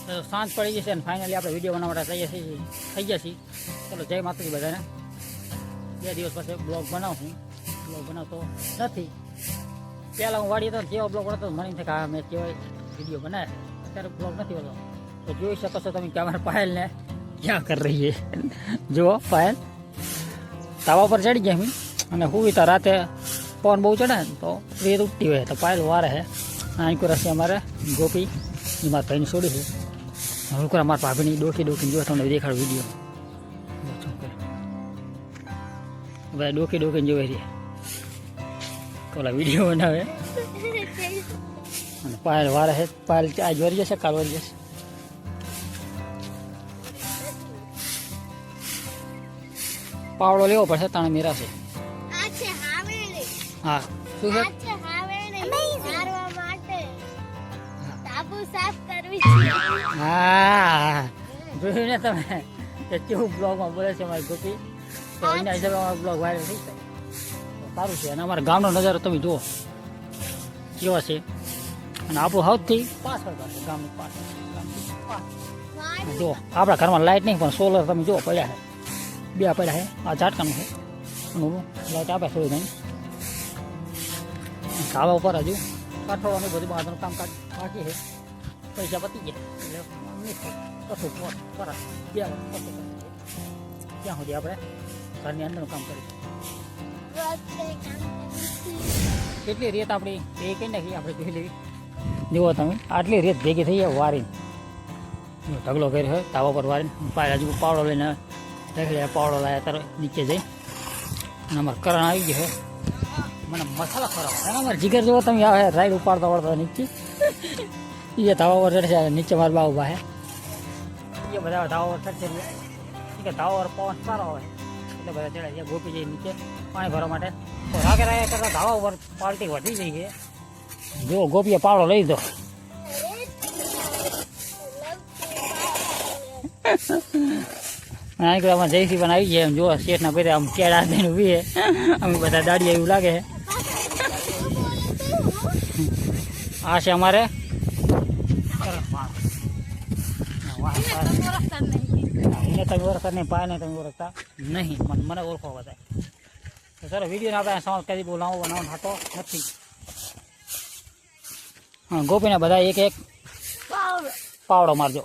સાંજ પડી જશે અને ફાઇનલી આપણે વિડીયો બનાવવા માટે થઈ ગયા છીએ. ચલો જય માતાજી બધાને. 2 દિવસ પછી બ્લોગ બનાવું. બ્લોગ બનાવતો નથી. પહેલાં હું વાડી હતો જેવો બ્લોગ બનાવતો મને થાય કે હા મેં કેવાય વિડીયો બનાવે. અત્યારે બ્લોગ નથી હોતો તો જોઈ શકો છો તમે કે અમારા પાયલને ક્યાં કરી રહી છે. જુઓ પાયલ તાવા પર ચડી ગયા અને હું તો રાતે પવન બહુ ચડે ને તો રેત ઉઠતી હોય તો પાયલ વારે છે. અહીં કોઈ રસી અમારે ગોપી એ મારા ભાઈની છોડી છે. હું કરે મારા ભાભીની ડોકી જો તમને દેખાડું વિડીયો. બધા ડોકીને જોવે છે ઓલા વિડીયો બનાવે અને પાયલ વારે છે. પાયલ આજ વરી જશે કાલ વરી જશે. પાવડો લેવો પડશે તાણે મેરા છે. હા શું છે? હા જોયું ને તમે કે કેવું બ્લોગમાં બોલે છે અમારી ગોપી. તો એના હિસાબે અમારો બ્લોગ વાયરલ થઈ જાય સારું છે. અને અમારા ગામનો નજારો તમે જુઓ કેવો છે. અને આપણું સૌથી પાછળ ગામની પાછળ જુઓ આપણા ઘરમાં લાઇટ નહીં પણ સોલર તમે જુઓ પડ્યા છે. 2 પડ્યા છે. આ ઝાટકાનું છે લાઇટ આપે થોડી ઘણી. ધાબા ઉપર હજુ કાઠોળવાનું બધું બહારનું કામકાજ બાકી છે. પૈસા પતી ગયા એટલે કશું પર 2 ત્યાં સુધી આપણે ઘરની અંદરનું કામ કરીશું. કેટલી રેત આપણી એ કઈ નાખી આપણે જોઈ લેવી. જુઓ તમે આટલી રેત ભેગી થઈ જાય વારીને ઢગલો કર્યો હોય ધાબા પર વારીને. પાયલ હજુ પાવડો લઈને ઢગલે પાવડો લાવ્યા ત્યારે નીચે જઈ અને અમારે કરણ આવી ગયો છે. મને મસાલા ખરાબ અમારે જીગર જેવો તમે આવે રાઈડ ઉપાડતા વળતા નીચે એ ધાબા પર ચડશે. નીચે મારા બા ઉભા છે એ બધા ધાબા પર ચડશે કે ધાબા પર પવન સારો હોય એટલે બધા ચડે છે. ગોપી જઈ નીચે પાણી ભરવા માટે તો રાગે કરતા ધાબા ઉપર પાલટી વધી ગઈ છે. જો ગોપીએ પાવડો લઈ દો. આમાં જયસી પણ આવી જાય એમ જો શેઠના બધા આમ કેળા દઈને ઉભી છે. અમે બધા દાડી એવું લાગે છે. આ છે અમારે તમે ઓળખતા નહીં પાય નહીં તમે ઓળખતા નહીં મને ઓળખો બધા. તો સર વિડીયો આપણે સમાજ કરી બહુ લાંબો બનાવવાનો થતો નથી. હા ગોપીને બધા એક પાવડો મારજો.